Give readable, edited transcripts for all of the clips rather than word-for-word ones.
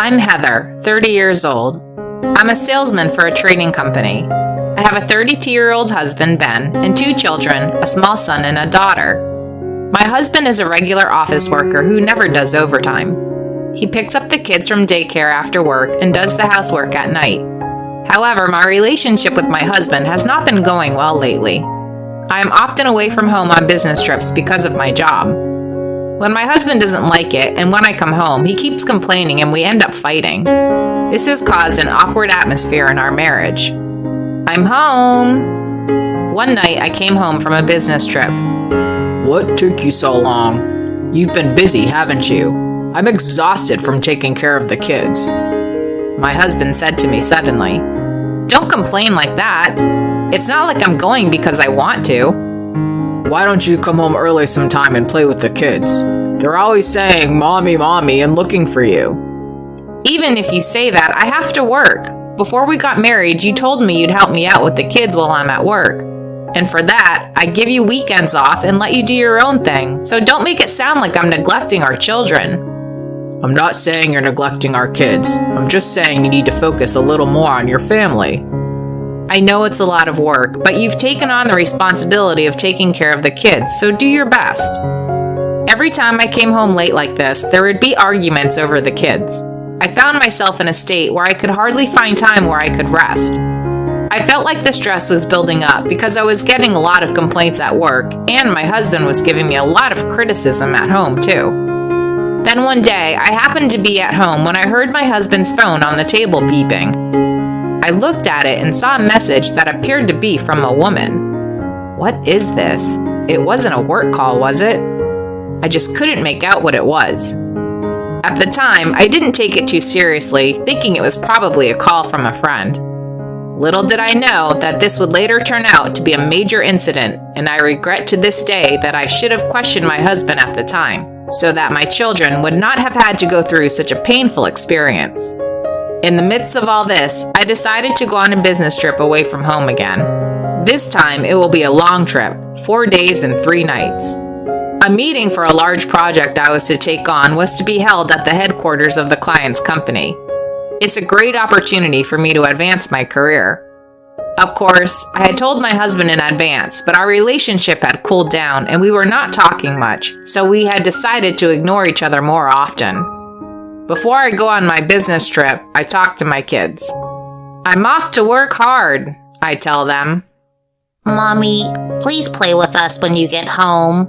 I'm Heather, 30 years old. I'm a salesman for a trading company. I have a 32-year-old husband, Ben, and 2 children, a small son and a daughter. My husband is a regular office worker who never does overtime. He picks up the kids from daycare after work and does the housework at night. However, my relationship with my husband has not been going well lately. I am often away from home on business trips because of my job. When my husband doesn't like it, and when I come home, he keeps complaining and we end up fighting. This has caused an awkward atmosphere in our marriage. I'm home! One night, I came home from a business trip. What took you so long? You've been busy, haven't you? I'm exhausted from taking care of the kids. My husband said to me suddenly. Don't complain like that. It's not like I'm going because I want to. Why don't you come home early sometime and play with the kids? They're always saying, "Mommy, Mommy," and looking for you. Even if you say that, I have to work. Before we got married, you told me you'd help me out with the kids while I'm at work. And for that, I give you weekends off and let you do your own thing. So don't make it sound like I'm neglecting our children. I'm not saying you're neglecting our kids. I'm just saying you need to focus a little more on your family. I know it's a lot of work, but you've taken on the responsibility of taking care of the kids, so do your best. Every time I came home late like this, there would be arguments over the kids. I found myself in a state where I could hardly find time where I could rest. I felt like the stress was building up because I was getting a lot of complaints at work, and my husband was giving me a lot of criticism at home, too. Then one day, I happened to be at home when I heard my husband's phone on the table beeping. I looked at it and saw a message that appeared to be from a woman. What is this? It wasn't a work call, was it? I just couldn't make out what it was. At the time, I didn't take it too seriously, thinking it was probably a call from a friend. Little did I know that this would later turn out to be a major incident, and I regret to this day that I should have questioned my husband at the time, so that my children would not have had to go through such a painful experience. In the midst of all this, I decided to go on a business trip away from home again. This time, it will be a long trip, 4 days and 3 nights. A meeting for a large project I was to take on was to be held at the headquarters of the client's company. It's a great opportunity for me to advance my career. Of course, I had told my husband in advance, but our relationship had cooled down and we were not talking much, so we had decided to ignore each other more often. Before I go on my business trip, I talk to my kids. I'm off to work hard, I tell them. Mommy, please play with us when you get home.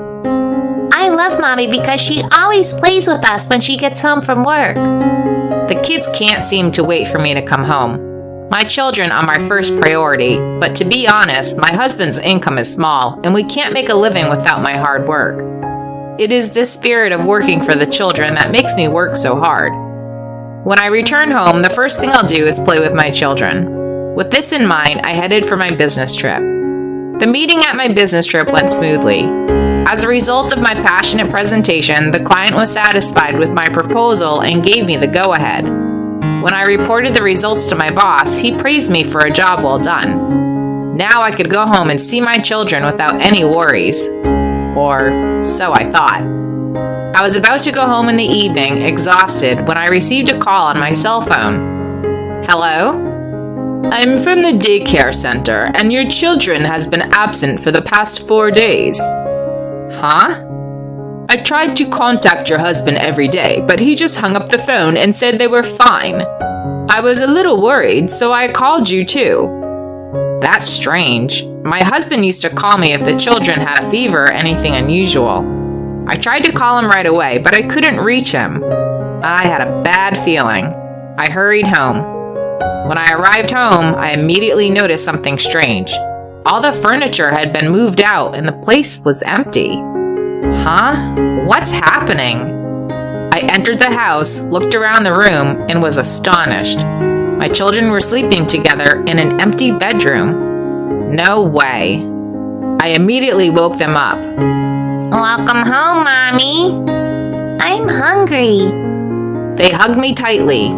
I love Mommy because she always plays with us when she gets home from work. The kids can't seem to wait for me to come home. My children are my first priority, but to be honest, my husband's income is small, and we can't make a living without my hard work. It is this spirit of working for the children that makes me work so hard. When I return home, the first thing I'll do is play with my children. With this in mind, I headed for my business trip. The meeting at my business trip went smoothly. As a result of my passionate presentation, the client was satisfied with my proposal and gave me the go-ahead. When I reported the results to my boss, he praised me for a job well done. Now I could go home and see my children without any worries. Or so I thought. I was about to go home in the evening, exhausted, when I received a call on my cell phone. Hello? I'm from the daycare center, and your children has been absent for the past 4 days. Huh? I tried to contact your husband every day, but he just hung up the phone and said they were fine. I was a little worried, so I called you too. That's strange. My husband used to call me if the children had a fever or anything unusual. I tried to call him right away, but I couldn't reach him. I had a bad feeling. I hurried home. When I arrived home, I immediately noticed something strange. All the furniture had been moved out and the place was empty. Huh? What's happening? I entered the house, looked around the room, and was astonished. My children were sleeping together in an empty bedroom. No way. I immediately woke them up. Welcome home, Mommy. I'm hungry. They hugged me tightly.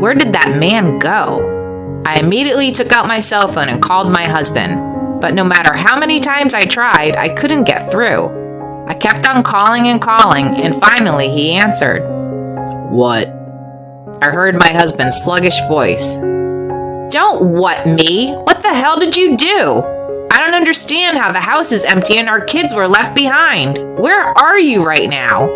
Where did that man go? I immediately took out my cell phone and called my husband. But no matter how many times I tried, I couldn't get through. I kept on calling and calling, and finally he answered. What? I heard my husband's sluggish voice. Don't what me? What the hell did you do? I don't understand how the house is empty and our kids were left behind. Where are you right now?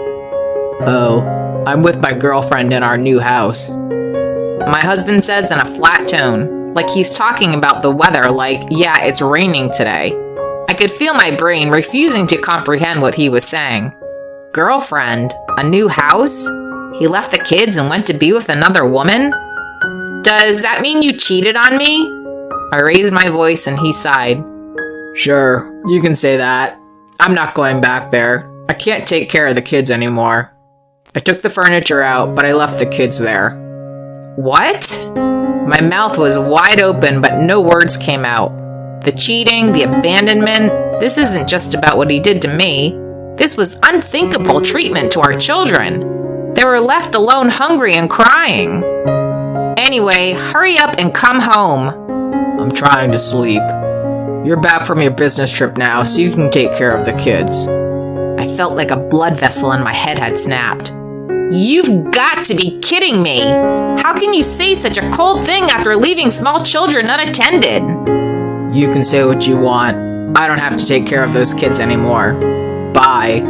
Oh, I'm with my girlfriend in our new house. My husband says in a flat tone, like he's talking about the weather, like, yeah, it's raining today. I could feel my brain refusing to comprehend what he was saying. Girlfriend? A new house? He left the kids and went to be with another woman? Does that mean you cheated on me? I raised my voice and he sighed. Sure, you can say that. I'm not going back there. I can't take care of the kids anymore. I took the furniture out, but I left the kids there. What? My mouth was wide open, but no words came out. The cheating, the abandonment, this isn't just about what he did to me. This was unthinkable treatment to our children. They were left alone hungry and crying. Anyway, hurry up and come home. I'm trying to sleep. You're back from your business trip now, so you can take care of the kids. I felt like a blood vessel in my head had snapped. You've got to be kidding me! How can you say such a cold thing after leaving small children unattended? You can say what you want. I don't have to take care of those kids anymore. Bye.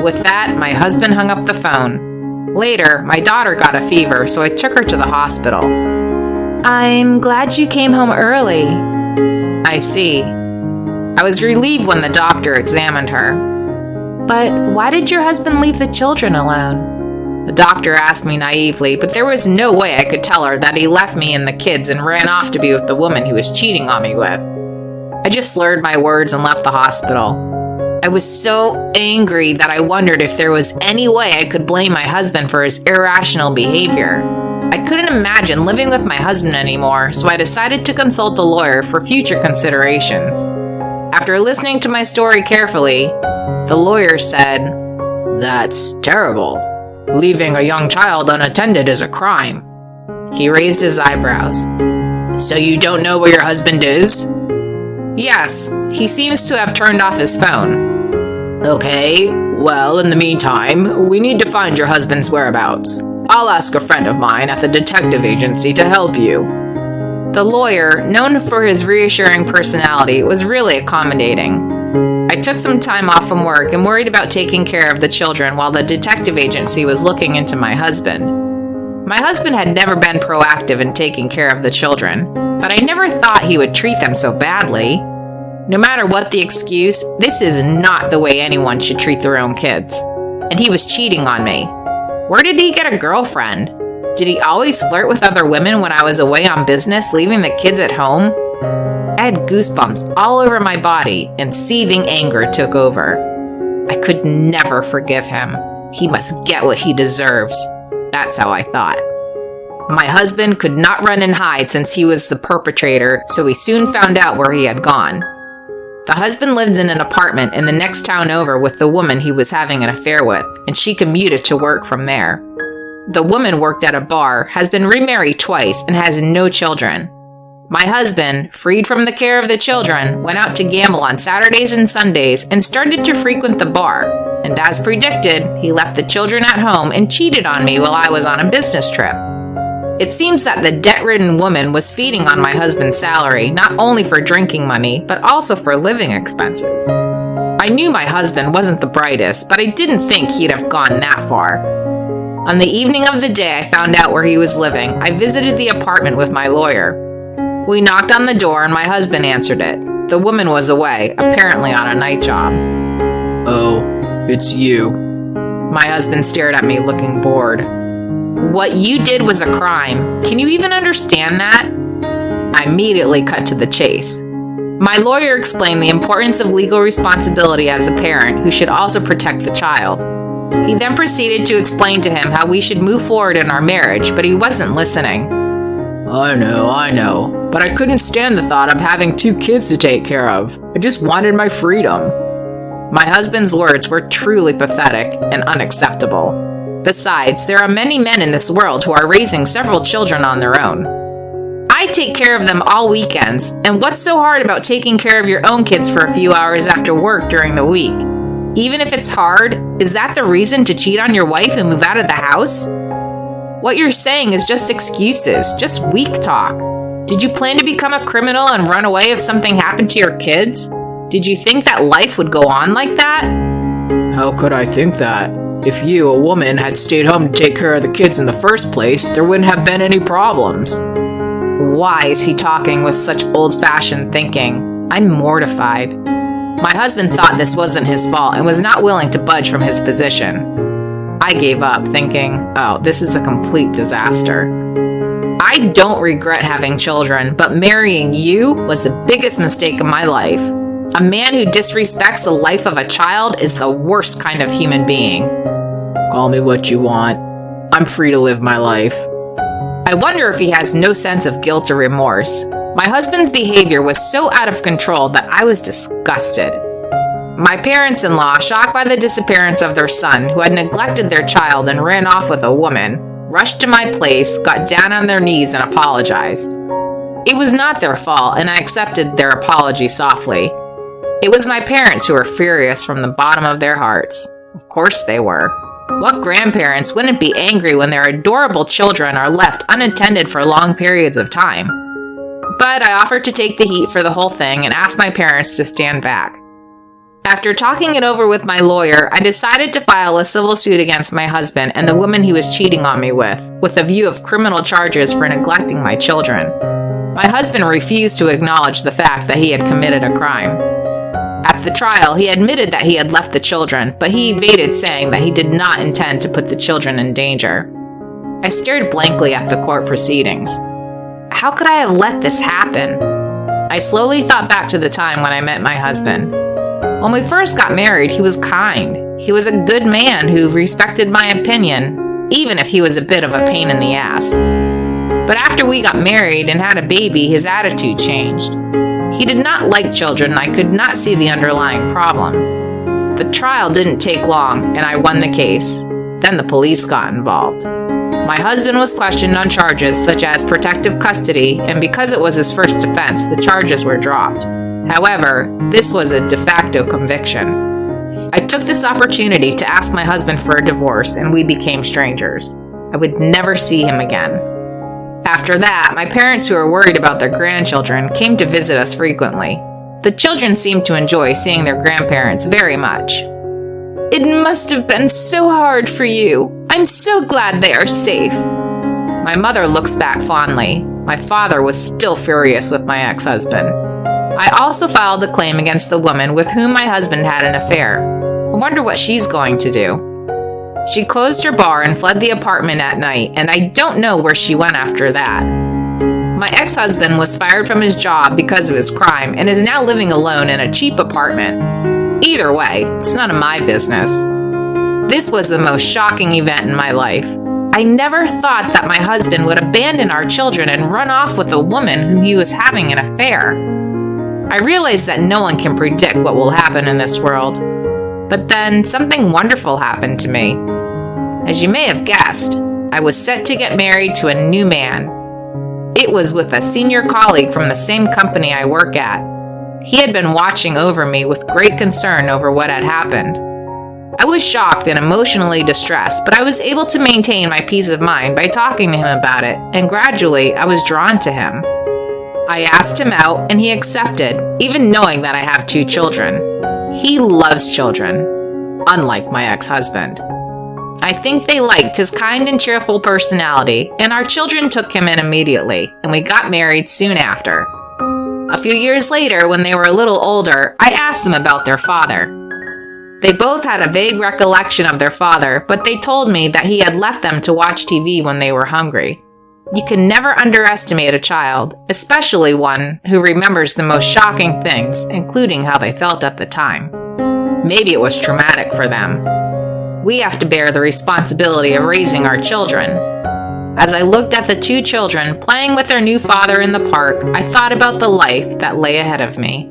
With that, my husband hung up the phone. Later, my daughter got a fever, so I took her to the hospital. I'm glad you came home early. I see. I was relieved when the doctor examined her. But why did your husband leave the children alone? The doctor asked me naively, but there was no way I could tell her that he left me and the kids and ran off to be with the woman he was cheating on me with. I just slurred my words and left the hospital. I was so angry that I wondered if there was any way I could blame my husband for his irrational behavior. I couldn't imagine living with my husband anymore, so I decided to consult a lawyer for future considerations. After listening to my story carefully, the lawyer said, "That's terrible. Leaving a young child unattended is a crime." He raised his eyebrows. "So you don't know where your husband is?" "Yes, he seems to have turned off his phone." "Okay, well, in the meantime, we need to find your husband's whereabouts. I'll ask a friend of mine at the detective agency to help you." The lawyer, known for his reassuring personality, was really accommodating. I took some time off from work and worried about taking care of the children while the detective agency was looking into my husband. My husband had never been proactive in taking care of the children, but I never thought he would treat them so badly. No matter what the excuse, this is not the way anyone should treat their own kids. And he was cheating on me. Where did he get a girlfriend? Did he always flirt with other women when I was away on business, leaving the kids at home? I had goosebumps all over my body, and seething anger took over. I could never forgive him. He must get what he deserves. That's how I thought. My husband could not run and hide since he was the perpetrator, so we soon found out where he had gone. The husband lived in an apartment in the next town over with the woman he was having an affair with, and she commuted to work from there. The woman worked at a bar, has been remarried twice, and has no children. My husband, freed from the care of the children, went out to gamble on Saturdays and Sundays and started to frequent the bar. And as predicted, he left the children at home and cheated on me while I was on a business trip. It seems that the debt-ridden woman was feeding on my husband's salary, not only for drinking money, but also for living expenses. I knew my husband wasn't the brightest, but I didn't think he'd have gone that far. On the evening of the day I found out where he was living, I visited the apartment with my lawyer. We knocked on the door and my husband answered it. The woman was away, apparently on a night job. "Oh, it's you." My husband stared at me, looking bored. "What you did was a crime. Can you even understand that?" I immediately cut to the chase. My lawyer explained the importance of legal responsibility as a parent who should also protect the child. He then proceeded to explain to him how we should move forward in our marriage, but he wasn't listening. I know, but I couldn't stand the thought of having 2 kids to take care of. I just wanted my freedom. My husband's words were truly pathetic and unacceptable. Besides, there are many men in this world who are raising several children on their own. I take care of them all weekends, and what's so hard about taking care of your own kids for a few hours after work during the week? Even if it's hard, is that the reason to cheat on your wife and move out of the house? What you're saying is just excuses, just weak talk. Did you plan to become a criminal and run away if something happened to your kids? Did you think that life would go on like that? How could I think that? If you, a woman, had stayed home to take care of the kids in the first place, there wouldn't have been any problems. Why is he talking with such old-fashioned thinking? I'm mortified. My husband thought this wasn't his fault and was not willing to budge from his position. I gave up, thinking, oh, this is a complete disaster. I don't regret having children, but marrying you was the biggest mistake of my life. A man who disrespects the life of a child is the worst kind of human being. Call me what you want. I'm free to live my life. I wonder if he has no sense of guilt or remorse. My husband's behavior was so out of control that I was disgusted. My parents-in-law, shocked by the disappearance of their son, who had neglected their child and ran off with a woman, rushed to my place, got down on their knees, and apologized. It was not their fault, and I accepted their apology softly. It was my parents who were furious from the bottom of their hearts. Of course they were. What grandparents wouldn't be angry when their adorable children are left unattended for long periods of time? But I offered to take the heat for the whole thing and asked my parents to stand back. After talking it over with my lawyer, I decided to file a civil suit against my husband and the woman he was cheating on me with a view of criminal charges for neglecting my children. My husband refused to acknowledge the fact that he had committed a crime. At the trial, he admitted that he had left the children, but he evaded saying that he did not intend to put the children in danger. I stared blankly at the court proceedings. How could I have let this happen? I slowly thought back to the time when I met my husband. When we first got married, he was kind. He was a good man who respected my opinion, even if he was a bit of a pain in the ass. But after we got married and had a baby, his attitude changed. He did not like children, and I could not see the underlying problem. The trial didn't take long, and I won the case. Then the police got involved. My husband was questioned on charges such as protective custody, and because it was his first offense, the charges were dropped. However, this was a de facto conviction. I took this opportunity to ask my husband for a divorce, and we became strangers. I would never see him again. After that, my parents, who were worried about their grandchildren, came to visit us frequently. The children seemed to enjoy seeing their grandparents very much. It must have been so hard for you. I'm so glad they are safe. My mother looks back fondly. My father was still furious with my ex-husband. I also filed a claim against the woman with whom my husband had an affair. I wonder what she's going to do. She closed her bar and fled the apartment at night, and I don't know where she went after that. My ex-husband was fired from his job because of his crime and is now living alone in a cheap apartment. Either way, it's none of my business. This was the most shocking event in my life. I never thought that my husband would abandon our children and run off with a woman whom he was having an affair. I realize that no one can predict what will happen in this world. But then something wonderful happened to me. As you may have guessed, I was set to get married to a new man. It was with a senior colleague from the same company I work at. He had been watching over me with great concern over what had happened. I was shocked and emotionally distressed, but I was able to maintain my peace of mind by talking to him about it, and gradually I was drawn to him. I asked him out, and he accepted, even knowing that I have 2 children. He loves children, unlike my ex-husband. I think they liked his kind and cheerful personality, and our children took him in immediately, and we got married soon after. A few years later, when they were a little older, I asked them about their father. They both had a vague recollection of their father, but they told me that he had left them to watch TV when they were hungry. You can never underestimate a child, especially one who remembers the most shocking things, including how they felt at the time. Maybe it was traumatic for them. We have to bear the responsibility of raising our children. As I looked at the 2 children playing with their new father in the park, I thought about the life that lay ahead of me.